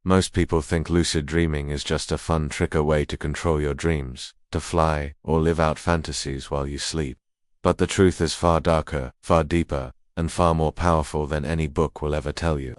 Most people think lucid dreaming is just a fun trick way to control your dreams, to fly, or live out fantasies while you sleep. But the truth is far darker, far deeper, and far more powerful than any book will ever tell you.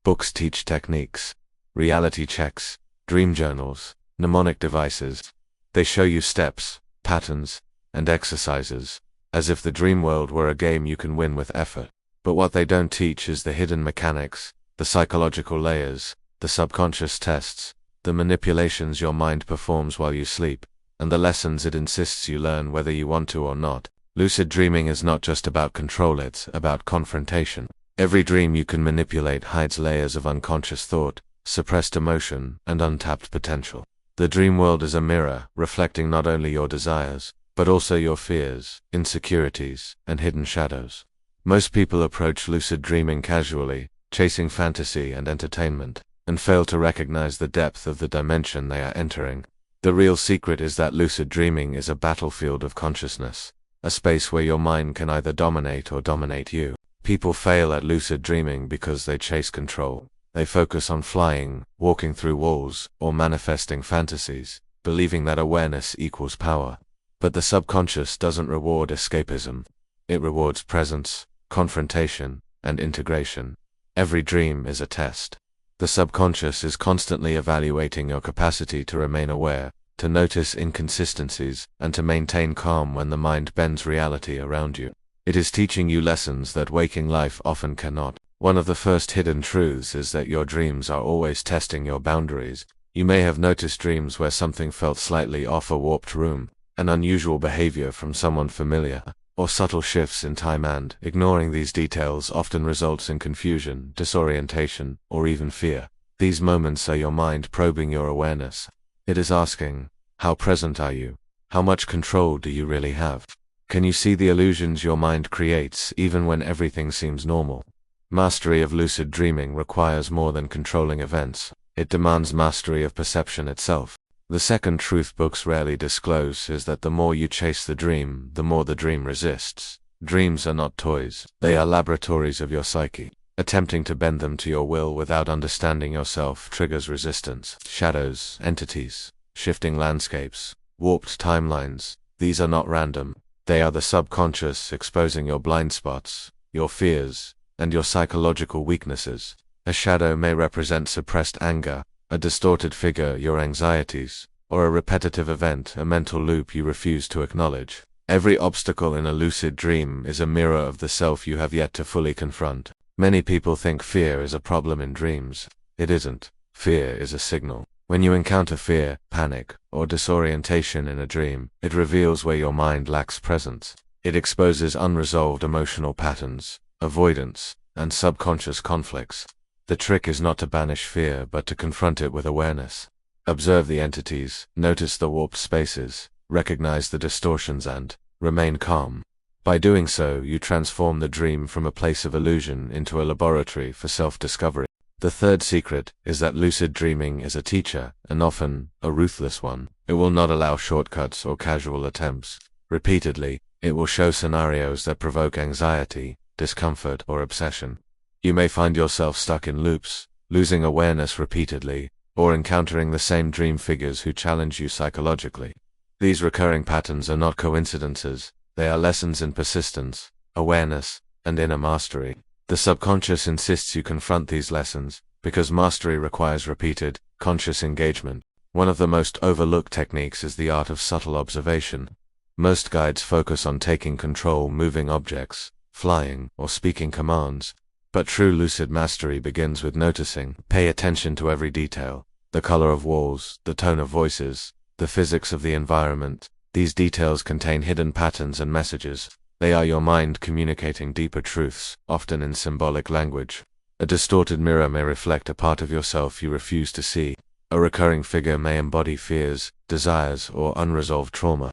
Books teach techniques, reality checks, dream journals, mnemonic devices. They show you steps, patterns, and exercises, as if the dream world were a game you can win with effort. But what they don't teach is the hidden mechanics, the psychological layers, the subconscious tests, the manipulations your mind performs while you sleep, and the lessons it insists you learn whether you want to or not. Lucid dreaming is not just about control, it's about confrontation. Every dream you can manipulate hides layers of unconscious thought, suppressed emotion, and untapped potential. The dream world is a mirror, reflecting not only your desires, but also your fears, insecurities, and hidden shadows. Most people approach lucid dreaming casually, chasing fantasy and entertainment, and fail to recognize the depth of the dimension they are entering. The real secret is that lucid dreaming is a battlefield of consciousness, a space where your mind can either dominate or dominate you. People fail at lucid dreaming because they chase control. They focus on flying, walking through walls, or manifesting fantasies, believing that awareness equals power. But the subconscious doesn't reward escapism. It rewards presence, confrontation, and integration. Every dream is a test. The subconscious is constantly evaluating your capacity to remain aware, to notice inconsistencies, and to maintain calm when the mind bends reality around you. It is teaching you lessons that waking life often cannot. One of the first hidden truths is that your dreams are always testing your boundaries. You may have noticed dreams where something felt slightly off, a warped room, an unusual behavior from someone familiar, or subtle shifts in time, and ignoring these details often results in confusion, disorientation, or even fear. These moments are your mind probing your awareness. It is asking, how present are you? How much control do you really have? Can you see the illusions your mind creates even when everything seems normal? Mastery of lucid dreaming requires more than controlling events. It demands mastery of perception itself. The second truth books rarely disclose is that the more you chase the dream, the more the dream resists. Dreams are not toys. They are laboratories of your psyche. Attempting to bend them to your will without understanding yourself triggers resistance. Shadows, entities, shifting landscapes, warped timelines. These are not random. They are the subconscious exposing your blind spots, your fears, and your psychological weaknesses. A shadow may represent suppressed anger, a distorted figure your anxieties, or a repetitive event, a mental loop you refuse to acknowledge. Every obstacle in a lucid dream is a mirror of the self you have yet to fully confront. Many people think fear is a problem in dreams. It isn't. Fear is a signal. When you encounter fear, panic, or disorientation in a dream, it reveals where your mind lacks presence. It exposes unresolved emotional patterns, avoidance, and subconscious conflicts. The trick is not to banish fear, but to confront it with awareness. Observe the entities, notice the warped spaces, recognize the distortions, and remain calm. By doing so, you transform the dream from a place of illusion into a laboratory for self-discovery. The third secret is that lucid dreaming is a teacher, and often a ruthless one. It will not allow shortcuts or casual attempts. Repeatedly, it will show scenarios that provoke anxiety, discomfort, or obsession. You may find yourself stuck in loops, losing awareness repeatedly, or encountering the same dream figures who challenge you psychologically. These recurring patterns are not coincidences. They are lessons in persistence, awareness, and inner mastery. The subconscious insists you confront these lessons, because mastery requires repeated, conscious engagement. One of the most overlooked techniques is the art of subtle observation. Most guides focus on taking control, moving objects, flying, or speaking commands. But true lucid mastery begins with noticing. Pay attention to every detail. The color of walls, the tone of voices, the physics of the environment. These details contain hidden patterns and messages. They are your mind communicating deeper truths, often in symbolic language. A distorted mirror may reflect a part of yourself you refuse to see. A recurring figure may embody fears, desires, or unresolved trauma.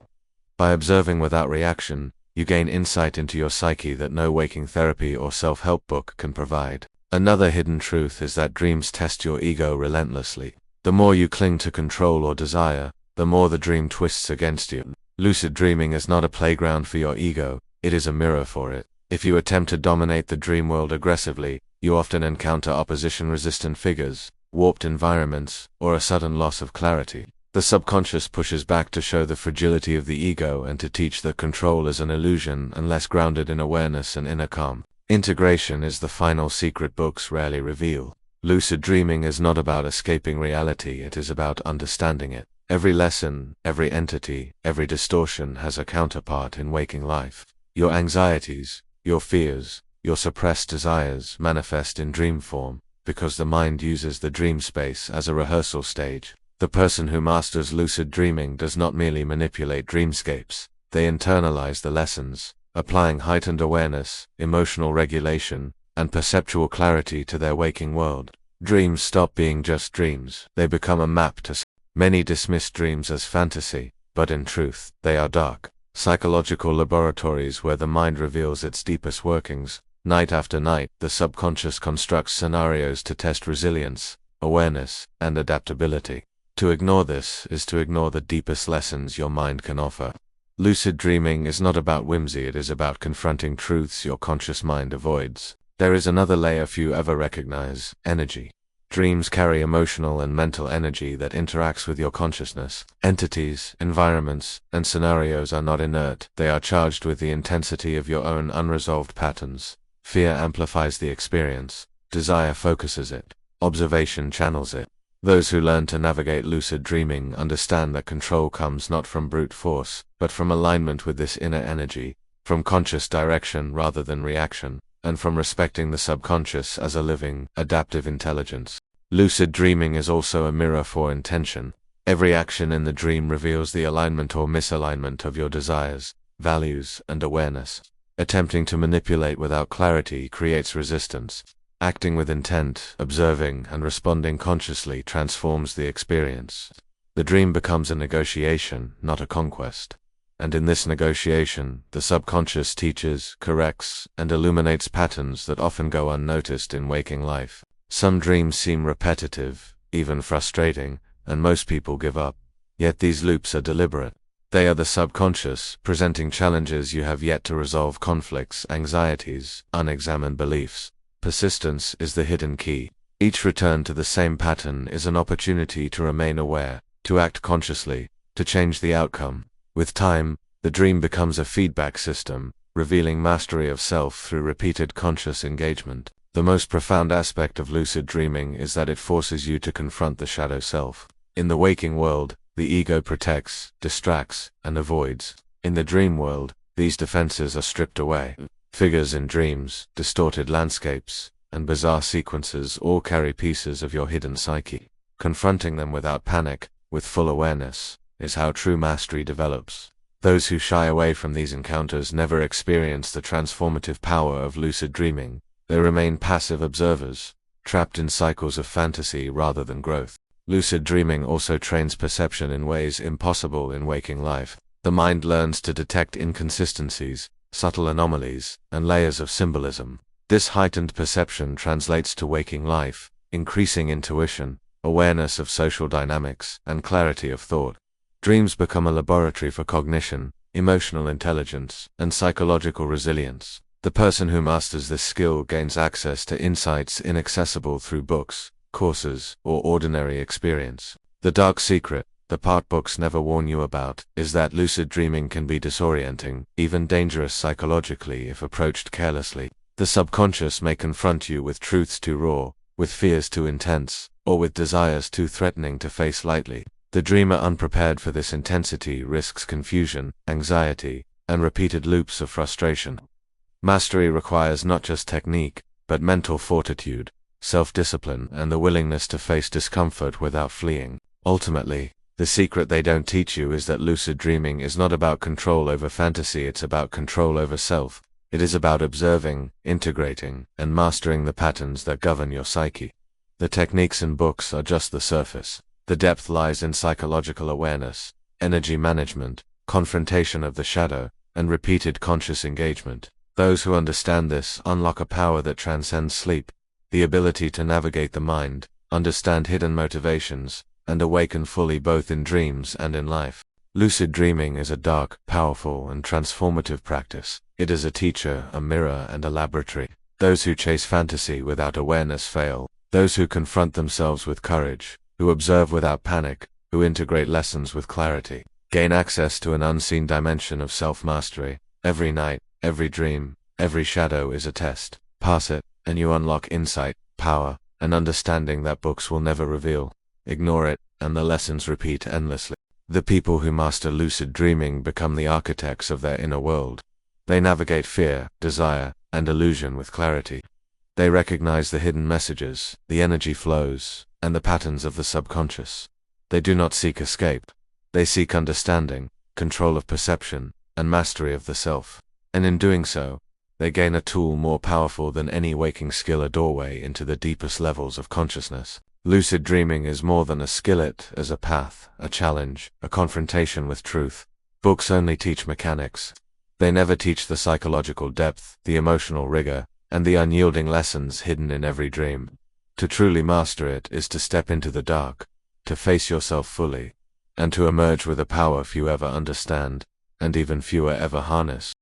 By observing without reaction, you gain insight into your psyche that no waking therapy or self-help book can provide. Another hidden truth is that dreams test your ego relentlessly. The more you cling to control or desire, the more the dream twists against you. Lucid dreaming is not a playground for your ego, it is a mirror for it. If you attempt to dominate the dream world aggressively, you often encounter opposition-resistant figures, warped environments, or a sudden loss of clarity. The subconscious pushes back to show the fragility of the ego and to teach that control is an illusion unless grounded in awareness and inner calm. Integration is the final secret books rarely reveal. Lucid dreaming is not about escaping reality, it is about understanding it. Every lesson, every entity, every distortion has a counterpart in waking life. Your anxieties, your fears, your suppressed desires manifest in dream form, because the mind uses the dream space as a rehearsal stage. The person who masters lucid dreaming does not merely manipulate dreamscapes, they internalize the lessons, applying heightened awareness, emotional regulation, and perceptual clarity to their waking world. Dreams stop being just dreams, they become a map to. Many dismiss dreams as fantasy, but in truth, they are dark, psychological laboratories where the mind reveals its deepest workings. Night after night, the subconscious constructs scenarios to test resilience, awareness, and adaptability. To ignore this is to ignore the deepest lessons your mind can offer. Lucid dreaming is not about whimsy, it is about confronting truths your conscious mind avoids. There is another layer few ever recognize: energy. Dreams carry emotional and mental energy that interacts with your consciousness. Entities, environments, and scenarios are not inert, they are charged with the intensity of your own unresolved patterns. Fear amplifies the experience, desire focuses it, observation channels it. Those who learn to navigate lucid dreaming understand that control comes not from brute force, but from alignment with this inner energy, from conscious direction rather than reaction, and from respecting the subconscious as a living, adaptive intelligence. Lucid dreaming is also a mirror for intention. Every action in the dream reveals the alignment or misalignment of your desires, values, and awareness. Attempting to manipulate without clarity creates resistance. Acting with intent, observing, and responding consciously transforms the experience. The dream becomes a negotiation, not a conquest. And in this negotiation, the subconscious teaches, corrects, and illuminates patterns that often go unnoticed in waking life. Some dreams seem repetitive, even frustrating, and most people give up. Yet these loops are deliberate. They are the subconscious, presenting challenges you have yet to resolve, conflicts, anxieties, unexamined beliefs. Persistence is the hidden key. Each return to the same pattern is an opportunity to remain aware, to act consciously, to change the outcome. With time, the dream becomes a feedback system, revealing mastery of self through repeated conscious engagement. The most profound aspect of lucid dreaming is that it forces you to confront the shadow self. In the waking world, the ego protects, distracts, and avoids. In the dream world, these defenses are stripped away. Figures in dreams, distorted landscapes, and bizarre sequences all carry pieces of your hidden psyche. Confronting them without panic, with full awareness, is how true mastery develops. Those who shy away from these encounters never experience the transformative power of lucid dreaming. They remain passive observers, trapped in cycles of fantasy rather than growth. Lucid dreaming also trains perception in ways impossible in waking life. The mind learns to detect inconsistencies, subtle anomalies, and layers of symbolism. This heightened perception translates to waking life, increasing intuition, awareness of social dynamics, and clarity of thought. Dreams become a laboratory for cognition, emotional intelligence, and psychological resilience. The person who masters this skill gains access to insights inaccessible through books, courses, or ordinary experience. The dark secret, the part books never warn you about, is that lucid dreaming can be disorienting, even dangerous psychologically if approached carelessly. The subconscious may confront you with truths too raw, with fears too intense, or with desires too threatening to face lightly. The dreamer unprepared for this intensity risks confusion, anxiety, and repeated loops of frustration. Mastery requires not just technique, but mental fortitude, self-discipline, and the willingness to face discomfort without fleeing. Ultimately, the secret they don't teach you is that lucid dreaming is not about control over fantasy, it's about control over self. It is about observing, integrating, and mastering the patterns that govern your psyche. The techniques in books are just the surface. The depth lies in psychological awareness, energy management, confrontation of the shadow, and repeated conscious engagement. Those who understand this unlock a power that transcends sleep, the ability to navigate the mind, understand hidden motivations, and awaken fully both in dreams and in life. Lucid dreaming is a dark, powerful, and transformative practice. It is a teacher, a mirror, and a laboratory. Those who chase fantasy without awareness fail. Those who confront themselves with courage, who observe without panic, who integrate lessons with clarity, gain access to an unseen dimension of self-mastery. Every night, every dream, every shadow is a test. Pass it, and you unlock insight, power, and understanding that books will never reveal. Ignore it, and the lessons repeat endlessly. The people who master lucid dreaming become the architects of their inner world. They navigate fear, desire, and illusion with clarity. They recognize the hidden messages, the energy flows, and the patterns of the subconscious. They do not seek escape. They seek understanding, control of perception, and mastery of the self. And in doing so, they gain a tool more powerful than any waking skill, a doorway into the deepest levels of consciousness. Lucid dreaming is more than a skill, it is a path, a challenge, a confrontation with truth. Books only teach mechanics. They never teach the psychological depth, the emotional rigor, and the unyielding lessons hidden in every dream. To truly master it is to step into the dark, to face yourself fully, and to emerge with a power few ever understand, and even fewer ever harness.